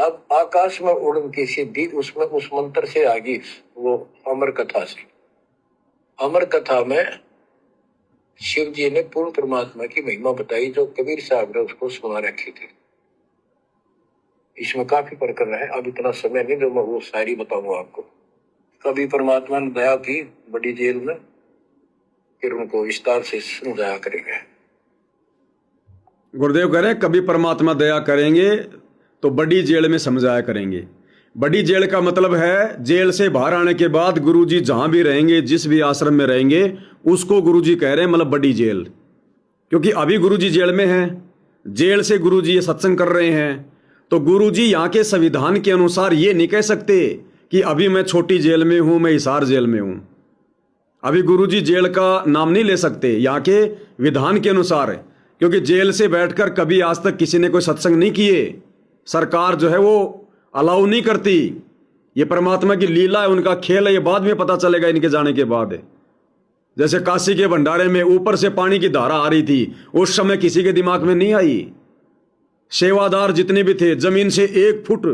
अब आकाश में उड़न की सिद्धि उसमें उस मंत्र से आ गई, वो अमर कथा से। अमर कथा में शिव जी ने पूर्ण परमात्मा की महिमा बताई, जो कबीर साहब ने उसको सुना रखी थी। इसमें काफी प्रकरण है, अब इतना समय नहीं जो मैं वो शायरी बताऊंगा आपको। कभी परमात्मा ने दया की बड़ी जेल में, फिर उनको विस्तार से समझाया करेंगे। गुरुदेव कह रहे हैं कभी परमात्मा दया करेंगे तो बड़ी जेल में समझाया करेंगे। बड़ी जेल का मतलब है जेल से बाहर आने के बाद गुरुजी जहां भी रहेंगे, जिस भी आश्रम में रहेंगे, उसको गुरुजी कह रहे हैं मतलब बड़ी जेल। क्योंकि अभी गुरुजी जेल में हैं, जेल से गुरुजी ये सत्संग कर रहे हैं, तो गुरुजी यहाँ के संविधान के अनुसार ये नहीं कह सकते कि अभी मैं छोटी जेल में हूं, मैं हिसार जेल में हूं। अभी गुरुजी जेल का नाम नहीं ले सकते यहाँ के विधान के अनुसार, क्योंकि जेल से बैठकर कभी आज तक किसी ने कोई सत्संग नहीं किए। सरकार जो है वो अलाउ नहीं करती। ये परमात्मा की लीला है, उनका खेल है, ये बाद में पता चलेगा इनके जाने के बाद। जैसे काशी के भंडारे में ऊपर से पानी की धारा आ रही थी, उस समय किसी के दिमाग में नहीं आई। सेवादार जितने भी थे जमीन से 1 फुट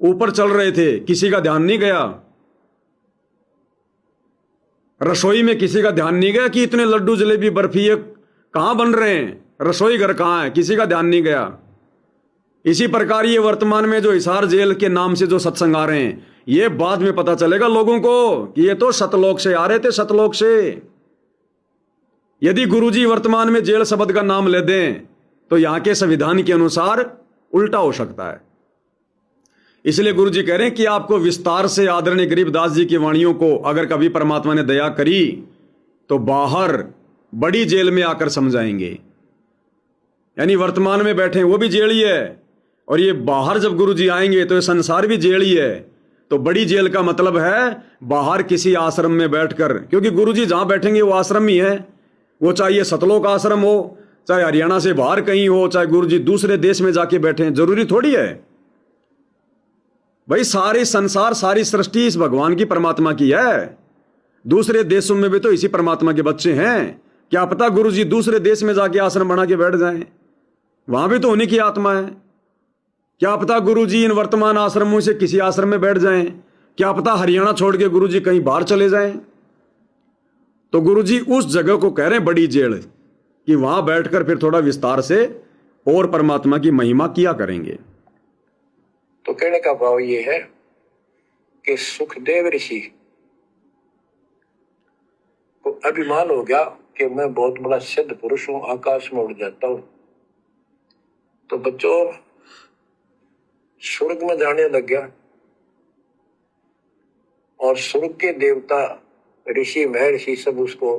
ऊपर चल रहे थे, किसी का ध्यान नहीं गया। रसोई में किसी का ध्यान नहीं गया कि इतने लड्डू जलेबी बर्फी ये कहां बन रहे हैं, रसोई घर कहां है, किसी का ध्यान नहीं गया। इसी प्रकार ये वर्तमान में जो हिसार जेल के नाम से जो सत्संग आ रहे हैं, ये बाद में पता चलेगा लोगों को कि ये तो सतलोक से आ रहे थे, सतलोक से। यदि गुरुजी वर्तमान में जेल शब्द का नाम ले दें तो यहां के संविधान के अनुसार उल्टा हो सकता है। इसलिए गुरुजी कह रहे हैं कि आपको विस्तार से आदरणीय गरीबदास जी की वाणियों को अगर कभी परमात्मा ने दया करी तो बाहर बड़ी जेल में आकर समझाएंगे। यानी वर्तमान में बैठे वो भी जेल ही है, और ये बाहर जब गुरुजी आएंगे तो ये संसार भी जेल ही है। तो बड़ी जेल का मतलब है बाहर किसी आश्रम में बैठकर, क्योंकि गुरुजी जहां बैठेंगे वो आश्रम ही है। वो चाहे ये सतलोक आश्रम हो, चाहे हरियाणा से बाहर कहीं हो, चाहे गुरुजी दूसरे देश में जाके बैठे, जरूरी थोड़ी है भाई। सारे संसार, सारी सृष्टि इस भगवान की, परमात्मा की है। दूसरे देशों में भी तो इसी परमात्मा के बच्चे हैं। क्या पता गुरुजी दूसरे देश में जाके आश्रम बना के बैठ जाएं, वहां भी तो उन्हीं की आत्मा है। क्या पता गुरुजी इन वर्तमान आश्रमों से किसी आश्रम में बैठ जाएं, क्या पता हरियाणा छोड़ के गुरुजी कहीं बाहर चले जाएं। तो गुरुजी उस जगह को कह रहे हैं बड़ी जेल, कि वहां बैठकर फिर थोड़ा विस्तार से और परमात्मा की महिमा किया करेंगे। तो कहने का भाव ये है कि सुखदेव ऋषि को अभिमान हो गया कि मैं बहुत बड़ा सिद्ध पुरुष हूं, आकाश में उड़ जाता हूं। तो बच्चों, स्वर्ग में जाने लग गया, और स्वर्ग के देवता ऋषि महर्षि सब उसको,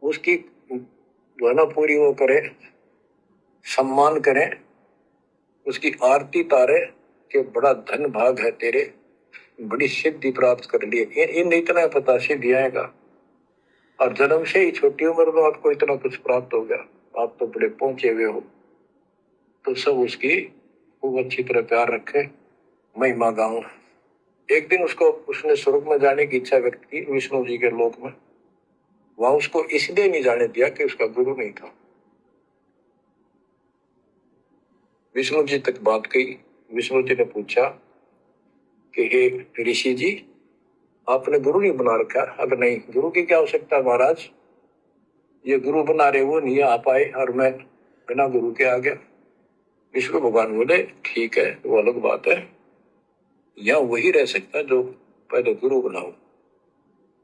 उसकी ध्वना पूरी वो करे, सम्मान करें, उसकी आरती तारे कि बड़ा धन भाग है तेरे, बड़ी सिद्धि प्राप्त कर लिए। इन इतना पता सिद्धि आएगा, और जन्म से ही छोटी उम्र में आपको इतना कुछ प्राप्त हो गया, आप तो बड़े पहुंचे हुए हो। तो सब उसकी खूब अच्छी तरह प्यार रखे, महिमा गाऊं। एक दिन उसने स्वर्ग में जाने की इच्छा व्यक्त की, विष्णु जी के लोक में। वहां उसको इसलिए नहीं जाने दिया कि उसका गुरु नहीं था। विष्णु जी तक बात कही। विष्णु जी ने पूछा कि हे ऋषि जी, आपने गुरु नहीं बना रखा? अब नहीं, गुरु की क्या आवश्यकता महाराज, ये गुरु बना रहे वो नहीं आ पाए और मैं बिना गुरु के आ गया। विष्णु भगवान बोले ठीक है, वो अलग बात है, यहाँ वही रह सकता जो पहले गुरु बनाओ।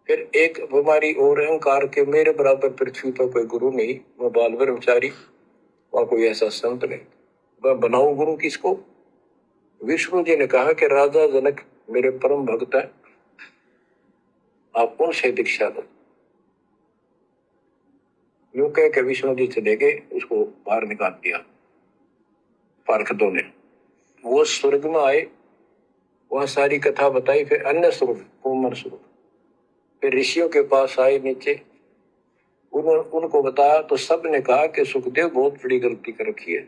फिर एक बीमारी और अहंकार के, मेरे बराबर पृथ्वी पर कोई गुरु नहीं, मैं बाल ब्रह्मचारी, वहां कोई ऐसा संत नहीं, मैं बनाऊं गुरु किसको? विष्णु जी ने कहा कि राजा जनक मेरे परम भक्त है, आप उनसे दीक्षा दो। यूं कह के विष्णु जी चले गए, उसको बाहर निकाल दिया पार्षदों ने। वो स्वर्ग में आए, वहां सारी कथा बताई। फिर अन्य स्वरूप, कोमल स्वरूप, फिर ऋषियों के पास आए नीचे, उनको बताया तो सब ने कहा कि सुखदेव बहुत बड़ी गलती कर रखी है,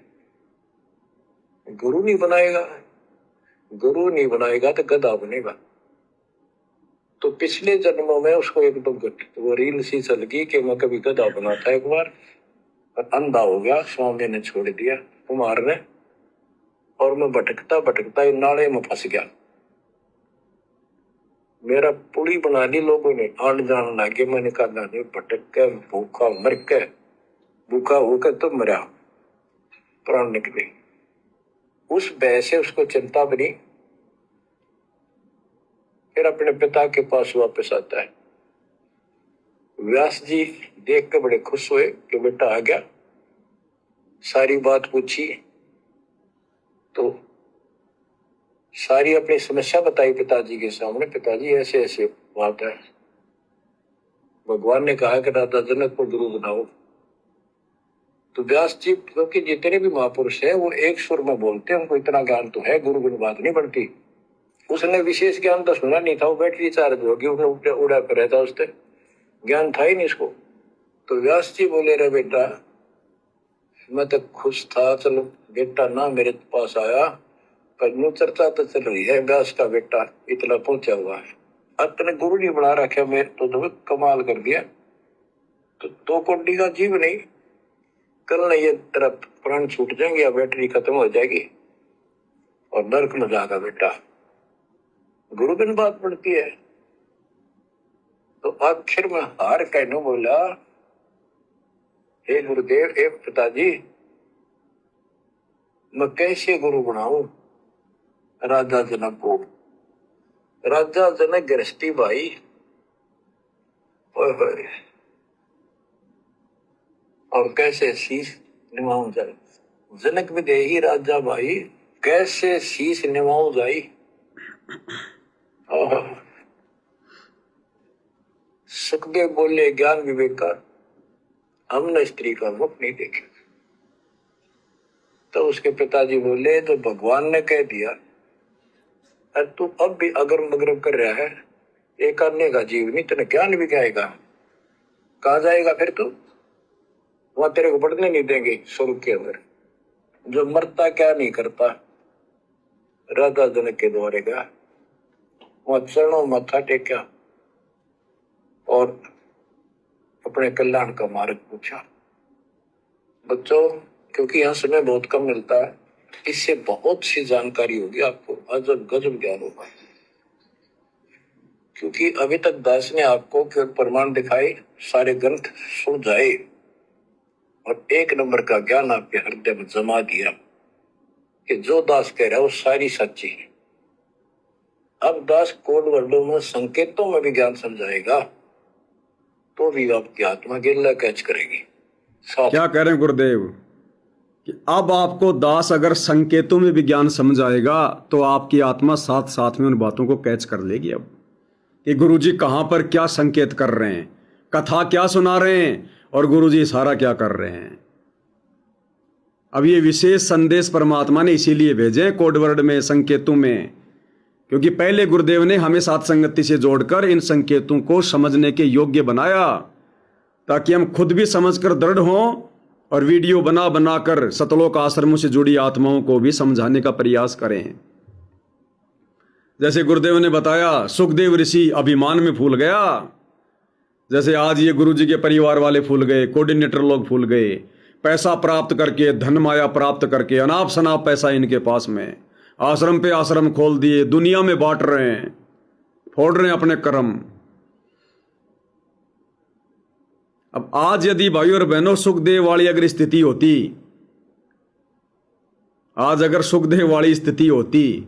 गुरु नहीं बनाएगा, गुरु नहीं बनाएगा तो गधा बनेगा। तो पिछले जन्मों में उसको एक दो वो रील सी चल गई कि मैं कभी गधा बना था एक बार, और अंधा हो गया, स्वामी ने छोड़ दिया, कुमार ने। और मैं भटकता भटकता इन नाले में फंस गया। मेरा पुली बना दी लोगों ने, आन जान लागे। मैंने कहा नहीं, भटक के भूखा मर के, भूखा होकर तो मरा, प्राण निकले। उस भय से उसको चिंता बनी। फिर अपने पिता के पास वापस आता है। व्यास जी देख के बड़े खुश हुए कि बेटा आ गया। सारी बात पूछी तो सारी अपनी समस्या बताई पिताजी के सामने। पिताजी ऐसे ऐसे बात है, भगवान ने कहा कि राजा जनक को गुरु बनाओ। तो व्यास जी, क्योंकि जितने भी महापुरुष है वो एक सुर में बोलते हैं, उनको इतना ज्ञान तो है, गुरु गुरु बात नहीं बनती। उसने विशेष ज्ञान तो सुना नहीं था, वो बैटरी चार्ज होगी, उसने उड़ा कर रहता, उससे ज्ञान था ही नहीं इसको। तो व्यास जी बोले, रे बेटा मैं तो खुश था, चलो बेटा ना मेरे पास आया, पर न्यू चर्चा तो चल रही है व्यास का बेटा इतना पहुंचा हुआ है, अब तने गुरु नहीं बना रखा, मैं तो कमाल कर दिया। तो 2 कोटि का जीव नहीं, कल नहीं ये तेरा प्राण छूट जाएंगे या बैटरी खत्म हो जाएगी और नरक में जाएगा बेटा। गुरु बिन बात पड़ती है। तो आखिर में हार कहने बोला, हे गुरुदेव, हे पिताजी, मैं कैसे गुरु बनाऊं राजा जनक को। राजा जनक गृहस्थी भाई, और कैसे शीश निभाऊं जाए। जनक भी दे ही राजा भाई, कैसे शीश निभाऊं जाई। सुखदेव बोले, ज्ञान विवेक का हमने स्त्री का मुख नहीं देखे। तो उसके पिताजी बोले, तो भगवान ने कह दिया, अरे तू अब भी अगर मगरब कर रहा है, एक अन्य का जीव नहीं, तेने ज्ञान भी कहेगा, कहा जाएगा फिर तू, वहां तेरे को बढ़ने नहीं देंगे स्वर्ग के अंदर। जो मरता क्या नहीं करता, राजा जनक के द्वारे गया, वहां चरणों माथा टेका और अपने कल्याण का मार्ग पूछा। बच्चों, क्योंकि यहाँ समय बहुत कम मिलता है, इससे बहुत सी जानकारी होगी आपको, अजब गजब ज्ञान होगा। क्योंकि अभी तक दास ने आपको केवल प्रमाण दिखाए, सारे ग्रंथ सुन जाए और 1 नंबर का ज्ञान आपके हृदय में जमा दिया कि जो दास कह रहा है वो सारी सच्ची है। अब दास कोड वर्डों में, संकेतों में भी ज्ञान समझाएगा तो भी आपकी आत्मा गिल्ला कैच करेगी। क्या कह रहे हैं गुरुदेव कि अब आपको दास अगर संकेतों में भी ज्ञान समझ आएगा तो आपकी आत्मा साथ साथ में उन बातों को कैच कर लेगी। अब कि गुरुजी कहाँ पर क्या संकेत कर रहे हैं, कथा क्या सुना रहे हैं और गुरुजी इशारा क्या कर रहे हैं। अब ये विशेष संदेश परमात्मा ने इसीलिए भेजे कोड वर्ड में, संकेतों में, क्योंकि पहले गुरुदेव ने हमें साथ संगति से जोड़कर इन संकेतों को समझने के योग्य बनाया, ताकि हम खुद भी समझकर दृढ़ हों और वीडियो बना बनाकर सतलोक आश्रमों से जुड़ी आत्माओं को भी समझाने का प्रयास करें। जैसे गुरुदेव ने बताया, सुखदेव ऋषि अभिमान में फूल गया, जैसे आज ये गुरुजी के परिवार वाले फूल गए, कोऑर्डिनेटर लोग फूल गए, पैसा प्राप्त करके, धन माया प्राप्त करके, अनाप शनाप पैसा इनके पास में, आश्रम पे आश्रम खोल दिए, दुनिया में बांट रहे हैं, फोड़ रहे हैं अपने कर्म। अब आज यदि भाई और बहनों सुखदेव वाली अगर स्थिति होती, आज अगर सुखदेव वाली स्थिति होती,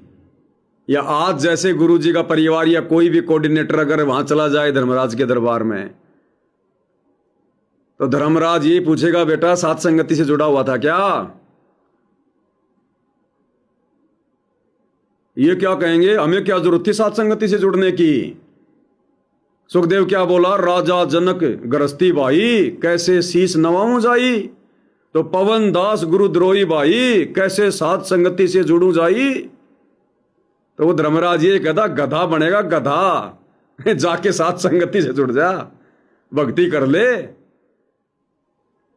या आज जैसे गुरुजी का परिवार या कोई भी कोऑर्डिनेटर अगर वहां चला जाए धर्मराज के दरबार में, तो धर्मराज ये पूछेगा, बेटा साथ संगति से जुड़ा हुआ था क्या? ये क्या कहेंगे, हमें क्या जरूरत थी साथ संगति से जुड़ने की। सुखदेव क्या बोला, राजा जनक गृहस्थी भाई, कैसे शीश नवाऊं जाई। तो पवन दास गुरुद्रोही भाई, कैसे साथ संगति से जुड़ू जाई। तो वो धर्मराज ये कहता, गधा बनेगा गधा, जाके साथ संगति से जुड़ जा, भक्ति कर ले।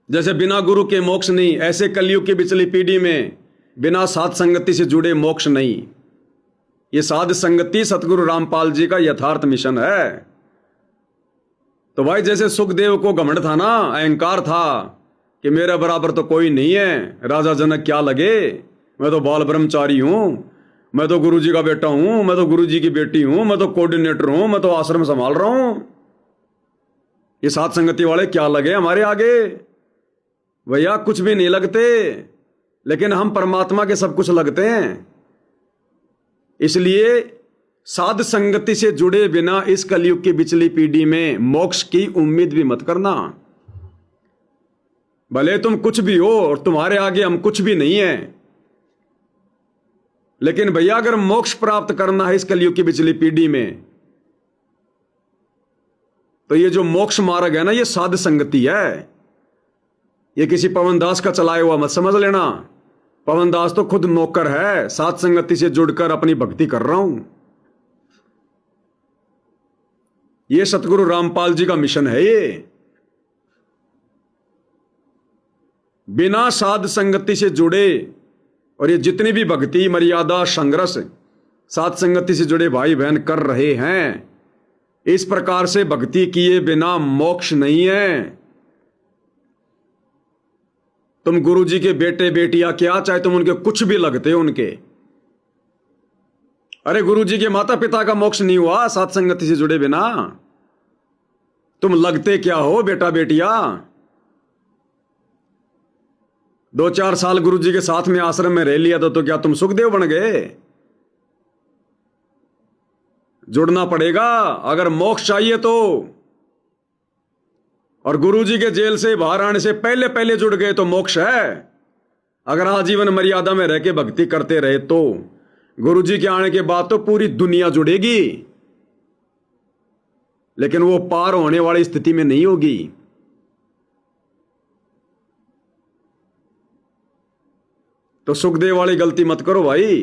जैसे बिना गुरु के मोक्ष नहीं, ऐसे कलयुग की पिछली पीढ़ी में बिना साथ संगति से जुड़े मोक्ष नहीं। ये साध संगति सतगुरु रामपाल जी का यथार्थ मिशन है। तो भाई जैसे सुखदेव को घमंड था ना, अहंकार था कि मेरे बराबर तो कोई नहीं है, राजा जनक क्या लगे, मैं तो बाल ब्रह्मचारी हूं, मैं तो गुरु जी का बेटा हूं, मैं तो गुरु जी की बेटी हूं, मैं तो कोऑर्डिनेटर हूं, मैं तो आश्रम संभाल रहा हूं। ये साथ संगति वाले क्या लगे हमारे आगे? भैया कुछ भी नहीं लगते, लेकिन हम परमात्मा के सब कुछ लगते हैं। इसलिए साध संगति से जुड़े बिना इस कलयुग की बिचली पीढ़ी में मोक्ष की उम्मीद भी मत करना। भले तुम कुछ भी हो और तुम्हारे आगे हम कुछ भी नहीं है, लेकिन भैया अगर मोक्ष प्राप्त करना है इस कलयुग की बिचली पीढ़ी में, तो ये जो मोक्ष मार्ग है ना, ये साध संगति है। ये किसी पवनदास का चलाया हुआ मत समझ लेना। पवनदास तो खुद नौकर है, साध संगति से जुड़कर अपनी भक्ति कर रहा हूं। ये सतगुरु रामपाल जी का मिशन है। ये बिना साध संगति से जुड़े, और ये जितनी भी भक्ति मर्यादा संघर्ष साध संगति से जुड़े भाई बहन कर रहे हैं, इस प्रकार से भक्ति किए बिना मोक्ष नहीं है। तुम गुरु जी के बेटे बेटियां क्या, चाहे तुम उनके कुछ भी लगते हो उनके, अरे गुरु जी के माता पिता का मोक्ष नहीं हुआ साध संगति से जुड़े बिना। तुम लगते क्या हो बेटा बेटिया? 2-4 साल गुरु जी के साथ में आश्रम में रह लिया तो क्या तुम सुखदेव बन गए? जुड़ना पड़ेगा अगर मोक्ष चाहिए तो। और गुरु जी के जेल से बाहर आने से पहले पहले जुड़ गए तो मोक्ष है। अगर आजीवन मर्यादा में रह के भक्ति करते रहे तो गुरु जी के आने के बाद तो पूरी दुनिया जुड़ेगी, लेकिन वो पार होने वाली स्थिति में नहीं होगी। तो सुखदेव वाली गलती मत करो भाई।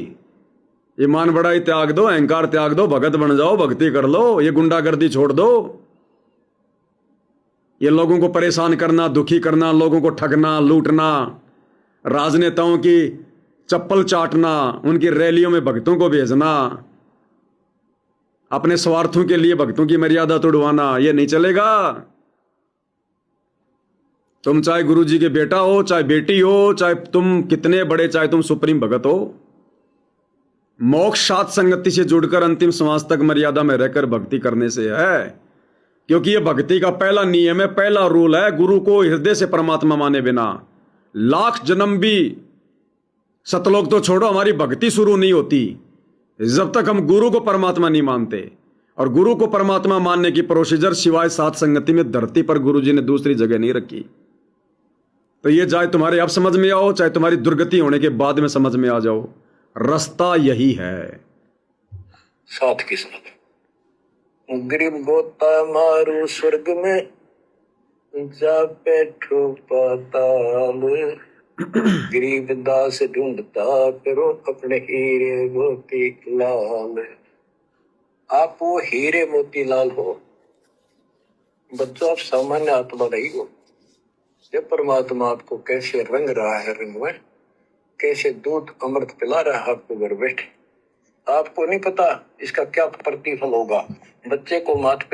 ये मान बड़ाई त्याग दो, अहंकार त्याग दो, भगत बन जाओ, भक्ति कर लो। ये गुंडागर्दी छोड़ दो, ये लोगों को परेशान करना, दुखी करना, लोगों को ठगना, लूटना, राजनेताओं की चप्पल चाटना, उनकी रैलियों में भक्तों को भेजना, अपने स्वार्थों के लिए भक्तों की मर्यादा तोड़वाना, ये नहीं चलेगा। तुम चाहे गुरु जी के बेटा हो, चाहे बेटी हो, चाहे तुम कितने बड़े, चाहे तुम सुप्रीम भगत हो, मोक्ष साध संगति से जुड़कर अंतिम श्वास तक मर्यादा में रहकर भक्ति करने से है। क्योंकि यह भक्ति का पहला नियम है, पहला रूल है। गुरु को हृदय से परमात्मा माने बिना लाख जन्म भी, सतलोक तो छोड़ो, हमारी भक्ति शुरू नहीं होती जब तक हम गुरु को परमात्मा नहीं मानते। और गुरु को परमात्मा मानने की प्रोसीजर सिवाय साध संगति में धरती पर गुरु जी ने दूसरी जगह नहीं रखी। तो ये चाहे तुम्हारे अब समझ में आओ, चाहे तुम्हारी दुर्गति होने के बाद में समझ में आ जाओ, रास्ता यही है। साथ के साथ गरीब गोता मारू स्वर्ग में, जा बैठो पाताल, गरीब दास ढूंढता करो अपने हीरे मोती लाल। आप वो हीरे मोती लाल हो बच्चों, आप सामान्य आत्मा नहीं हो। ये परमात्मा आपको कैसे रंग रहा है, रंग में कैसे दूध अमृत पिला रहा है आपको घर बैठे, आपको नहीं पता इसका क्या प्रतिफल होगा। बच्चे को माता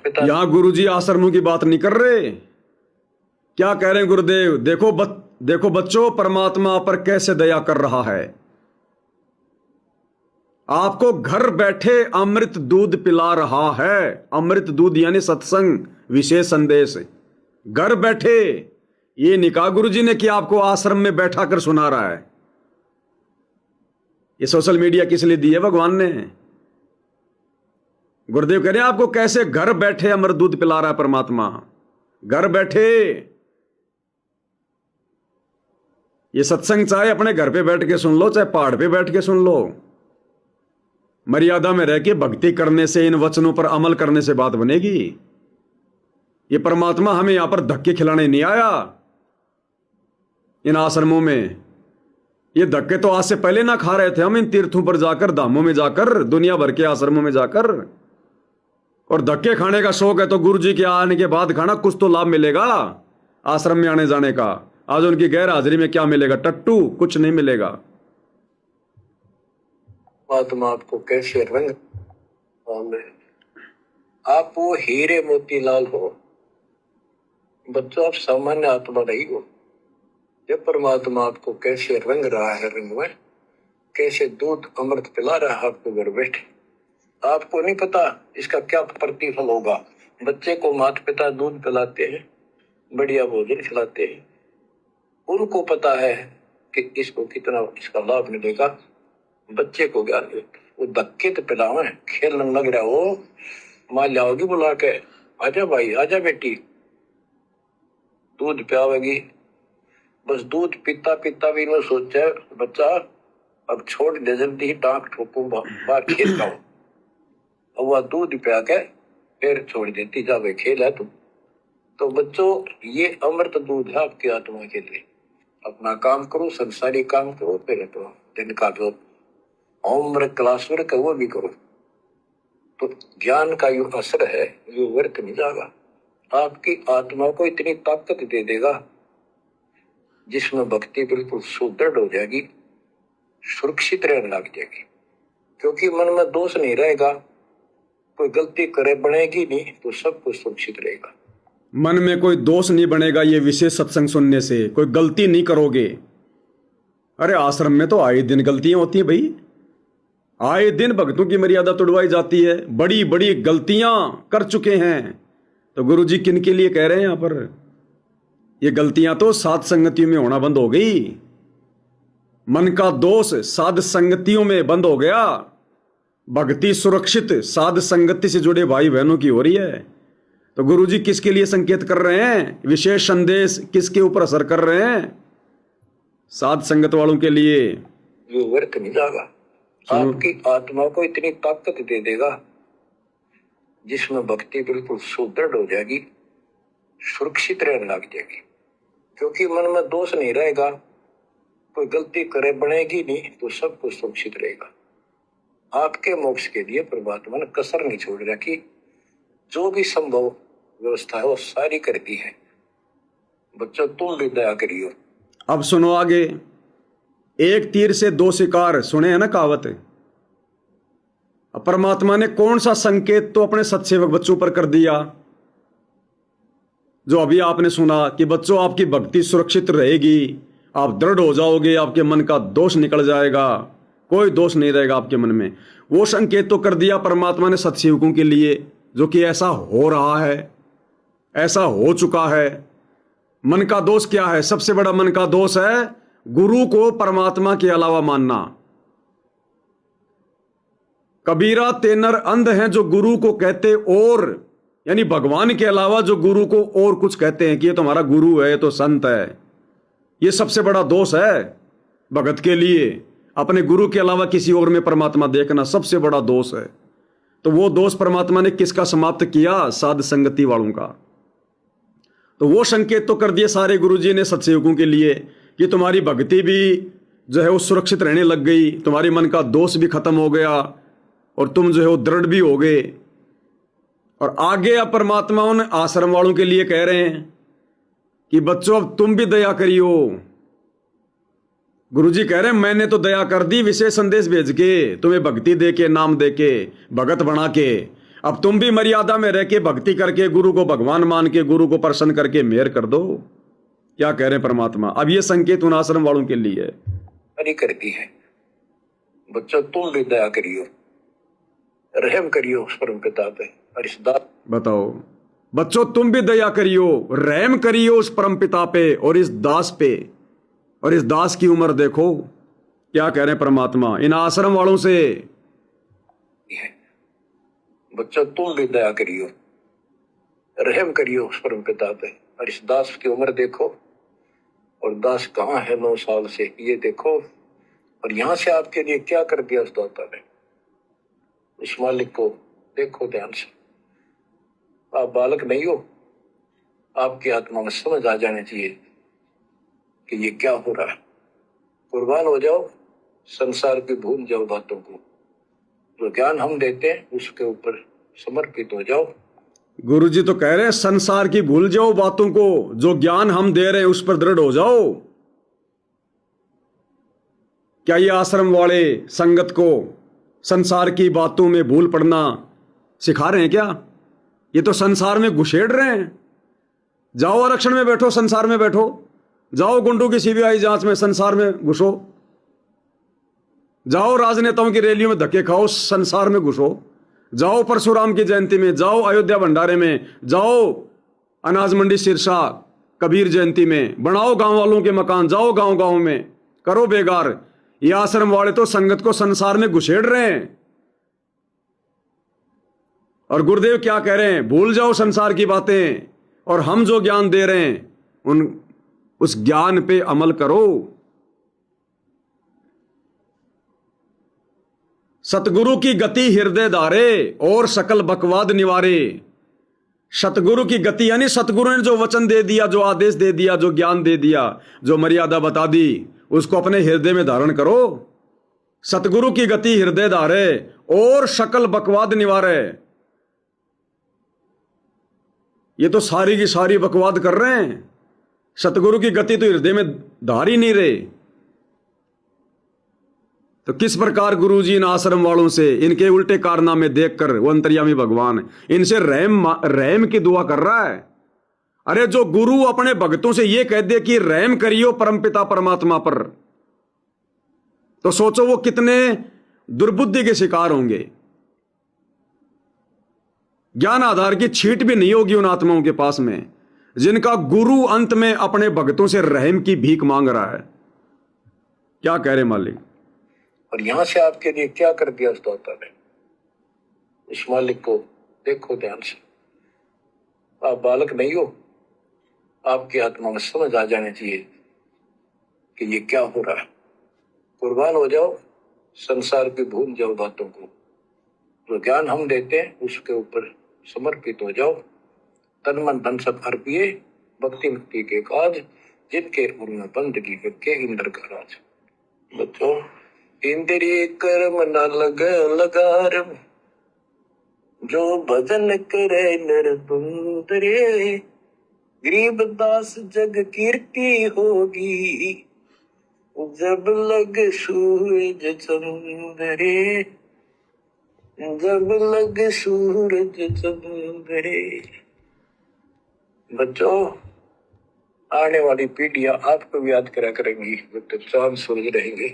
पिता यहां गुरुजी आश्रमों की बात नहीं कर रहे। क्या कह रहे हैं गुरुदेव? देखो बच्चों, परमात्मा पर कैसे दया कर रहा है। आपको घर बैठे अमृत दूध पिला रहा है। अमृत दूध यानी सत्संग, विशेष संदेश। घर बैठे, ये नहीं कहा गुरुजी ने कि आपको आश्रम में बैठा कर सुना रहा है। ये सोशल मीडिया किस लिए दी है भगवान ने? गुरुदेव कह रहे हैं आपको कैसे घर बैठे अमृत दूध पिला रहा है परमात्मा। घर बैठे ये सत्संग चाहे अपने घर पे बैठ के सुन लो, चाहे पहाड़ पे बैठ के सुन लो, मर्यादा में रह के भक्ति करने से, इन वचनों पर अमल करने से बात बनेगी। ये परमात्मा हमें यहां पर धक्के खिलाने नहीं आया इन आश्रमों में। ये धक्के तो आज से पहले ना खा रहे थे हम इन तीर्थों पर जाकर, धामों में जाकर, दुनिया भर के आश्रमों में जाकर। और धक्के खाने का शौक है तो गुरु जी के आने के बाद खाना, कुछ तो लाभ मिलेगा आश्रम में आने जाने का। आज उनकी गैर हाजिरी में क्या मिलेगा? टट्टू, कुछ नहीं मिलेगा। आत्मा आपको कैसे रंग, आप वो हीरे मोती लाल हो बच्चों, आप सामान्य आत्मा नहीं हो। जब परमात्मा आपको कैसे रंग रहा है, रंग में कैसे दूध अमृत पिला रहा है आपको घर बैठे, आपको नहीं पता इसका क्या प्रतिफल होगा। बच्चे को माता पिता दूध पिलाते हैं, बढ़िया भोजन खिलाते हैं, उनको पता है कि इसको कितना इसका लाभ मिलेगा। बच्चे को क्या वो धक्के तो पिलावे, खेलने लग रहा हो, माँ लाओगी बुला के, आजा भाई आजा बेटी, दूध पियावेगी। बस दूध पीता पीता भी मैं सोचा बच्चा अब छोड़ दे, जल्दी ही टांग ठोकू बाहर खेलता हूँ। अब वह दूध पिया के फिर छोड़ देती, जा भाई खेल है तुम। तो बच्चों ये अमृत दूध है आपकी आत्मा के लिए। अपना काम करो, संसारी काम करो, फिर तो दिन का जो होमवर्क क्लास वर्क है वो भी करो। तो ज्ञान का जो असर है ये व्यर्थ नहीं जाएगा, आपकी आत्मा को इतनी ताकत दे देगा जिसमें भक्ति बिल्कुल सुदृढ़ हो जाएगी, सुरक्षित रहने लग जाएगी। क्योंकि मन में दोष नहीं रहेगा, कोई गलती करे बनेगी नहीं, तो सब कुछ सुरक्षित रहेगा। मन में कोई दोष नहीं बनेगा ये विशेष सत्संग सुनने से, कोई गलती नहीं करोगे। अरे आश्रम में तो आए दिन गलतियां होती हैं भाई, आए दिन भक्तों की मर्यादा तोड़वाई जाती है, बड़ी बड़ी गलतियां कर चुके हैं। तो गुरुजी किन के लिए कह रहे हैं यहां पर? ये गलतियां तो साध संगतियों में होना बंद हो गई, मन का दोष साध संगतियों में बंद हो गया, भक्ति सुरक्षित साध संगति से जुड़े भाई बहनों की हो रही है। तो गुरुजी किसके लिए संकेत कर रहे हैं? विशेष संदेश किसके ऊपर असर कर रहे हैं? साध संगत वालों के लिए। ये व्यर्थ नहीं जाएगा, आपकी आत्मा को इतनी ताकत दे देगा जिसमें भक्ति बिल्कुल सुदृढ़ हो जाएगी, सुरक्षित रहने लग जाएगी। क्योंकि मन में दोष नहीं रहेगा, कोई गलती करे बनेगी नहीं, तो सब कुछ सुरक्षित रहेगा। आपके मोक्ष के लिए परमात्मा ने कसर नहीं छोड़ रखी, जो भी संभव व्यवस्था है वो सारी कर दी है। बच्चों तुम भी दया करियो। अब सुनो आगे, एक तीर से दो शिकार, सुने हैं ना कहावत। अब परमात्मा ने कौन सा संकेत तो अपने सत्सेवक बच्चों पर कर दिया, जो अभी आपने सुना कि बच्चों आपकी भक्ति सुरक्षित रहेगी, आप दृढ़ हो जाओगे, आपके मन का दोष निकल जाएगा, कोई दोष नहीं रहेगा आपके मन में। वो संकेत तो कर दिया परमात्मा ने सत्सेवकों के लिए, जो कि ऐसा हो रहा है, ऐसा हो चुका है। मन का दोष क्या है? सबसे बड़ा मन का दोष है गुरु को परमात्मा के अलावा मानना। कबीरा तेनर अंध हैं जो गुरु को कहते और, यानी भगवान के अलावा जो गुरु को और कुछ कहते हैं कि ये तो हमारा गुरु है, ये तो संत है। ये सबसे बड़ा दोष है भगत के लिए, अपने गुरु के अलावा किसी और में परमात्मा देखना सबसे बड़ा दोष है। तो वो दोष परमात्मा ने किसका समाप्त किया? साध संगति वालों का। तो वो संकेत तो कर दिए सारे गुरुजी ने सत्सेवकों के लिए कि तुम्हारी भक्ति भी जो है वो सुरक्षित रहने लग गई, तुम्हारी मन का दोष भी खत्म हो गया और तुम जो है वो दृढ़ भी हो गए। और आगे अब परमात्मा उन आश्रम वालों के लिए कह रहे हैं कि बच्चों अब तुम भी दया करियो। गुरुजी कह रहे हैं मैंने तो दया कर दी, विशेष संदेश भेज के, तुम्हें भक्ति दे के, नाम दे के, भगत बना के। अब तुम भी मर्यादा में रह के भक्ति करके, गुरु को भगवान मान के, गुरु को प्रसन्न करके मेहर कर दो। क्या कह रहे हैं परमात्मा? अब ये संकेत उन आश्रम वालों के लिए है, करती है। बच्चों तुम भी दया करियो, रहम करियो उस परम पिता पे और इस दास। बताओ बच्चों, तुम भी दया करियो, रहम करियो उस परम पिता पे और इस दास पे। और इस दास की उम्र देखो, क्या कह रहे हैं परमात्मा इन आश्रम वालों से? बच्चों तुम भी दया करियो, रहम करियो उस परम पिता पे और इस दास की उम्र देखो। और दास कहाँ है 9 साल से, ये देखो। और यहां से आपके लिए क्या कर दिया उस दाता ने, उस मालिक को देखो ध्यान से। आप बालक नहीं हो, आपकी आत्मा में समझ आ जानी चाहिए कि ये क्या हो रहा है। कुर्बान हो जाओ, संसार की भूल जाओ बातों को, जो ज्ञान हम देते हैं उसके ऊपर समर्पित हो जाओ। गुरुजी तो कह रहे हैं संसार की भूल जाओ बातों को, जो ज्ञान हम दे रहे हैं उस पर दृढ़ हो जाओ। क्या ये आश्रम वाले संगत को संसार की बातों में भूल पड़ना सिखा रहे हैं क्या? ये तो संसार में घुसेड़ रहे हैं। जाओ आरक्षण में बैठो, संसार में बैठो, जाओ गुंडों की सीबीआई जांच में संसार में घुसो, जाओ राजनेताओं की रैलियों में धक्के खाओ, संसार में घुसो, जाओ परशुराम की जयंती में, जाओ अयोध्या भंडारे में, जाओ अनाज मंडी सिरसा कबीर जयंती में, बनाओ गांव वालों के मकान, जाओ गांव गांव में, करो बेगार। ये आश्रम वाले तो संगत को संसार में घुसेड़ रहे हैं। और गुरुदेव क्या कह रहे हैं, भूल जाओ संसार की बातें, और हम जो ज्ञान दे रहे हैं उस ज्ञान पे अमल करो। सतगुरु की गति हृदय धारे और सकल बकवाद निवारे। सतगुरु की गति यानी सतगुरु ने जो वचन दे दिया, जो आदेश दे दिया, जो ज्ञान दे दिया, जो मर्यादा बता दी, उसको अपने हृदय में धारण करो। सतगुरु की गति हृदय धारे और सकल बकवाद निवारे। ये तो सारी की सारी बकवाद कर रहे हैं, सतगुरु की गति तो हृदय में धार ही नहीं रहे। तो किस प्रकार गुरुजी इन आश्रम वालों से इनके उल्टे कारनामे देखकर वो अंतर्यामी भगवान इनसे रहम की दुआ कर रहा है। अरे जो गुरु अपने भक्तों से ये कह दे कि रहम करियो परमपिता परमात्मा पर, तो सोचो वो कितने दुर्बुद्धि के शिकार होंगे। ज्ञान आधार की छींट भी नहीं होगी उन आत्माओं के पास में जिनका गुरु अंत में अपने भक्तों से रहम की भीख मांग रहा है। क्या कह रहे मालिक? और यहां से आपके लिए क्या कर दिया उस दाता ने, इस मालिक को देखो ध्यान से। आप बालक नहीं हो, आपकी आत्मा में समझ आ जानी चाहिए कि ये क्या हो रहा है। कुर्बान हो जाओ, संसार की भूल जाओ बातों को, जो ज्ञान हम देते हैं उसके ऊपर समर्पित हो जाओ। तन मन धन सब अर्पिए, भक्ति मुक्ति के काज, जिनके उनमें बंदगी करके इंद्र का राज। बच्चों, इंद्रिय कर्म न लगे लगार, जो भजन करे नर तुंदरे, गरीब दास जग कीर्ति होगी, जब लग सूरज चंद्रे, जब लग सूरज चंद्रे। बच्चों, आने वाली पीढ़ियां आपको भी याद करा करेंगी, तो चांद सूरज रहेंगे,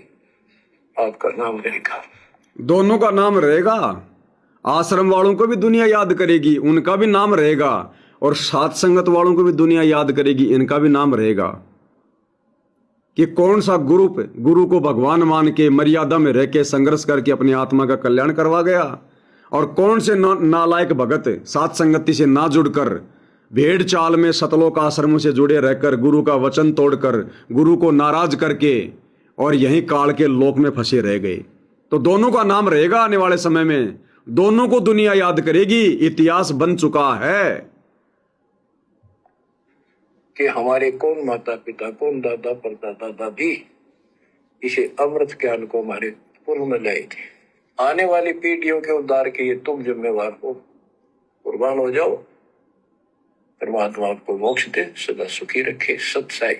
आपका नाम रहेगा। दोनों का नाम रहेगा। आश्रम वालों को भी दुनिया याद करेगी, उनका भी नाम रहेगा, और सात संगत वालों को भी दुनिया याद करेगी, इनका भी नाम रहेगा। कि कौन सा गुरु को भगवान मान के मर्यादा में रह के संघर्ष करके अपनी आत्मा का कल्याण करवा गया, और कौन से नालायक भगत सात संगति से ना जुड़कर भेड़ चाल में सतलोक आश्रमों से जुड़े रहकर गुरु का वचन तोड़कर गुरु को नाराज करके और यहीं काल के लोक में फंसे रह गए। तो दोनों का नाम रहेगा आने वाले समय में, दोनों को दुनिया याद करेगी। इतिहास बन चुका है कि हमारे कौन माता पिता, कौन दादा परदादा दादी इसे अमृत ज्ञान को हमारे पूर्व में लाए थे। आने वाली पीढ़ियों के उद्धार के लिए तुम जिम्मेवार हो। कुर्बान हो जाओ, परमात्मा आपको मोक्ष दे, सदा सुखी रखे। सत साई।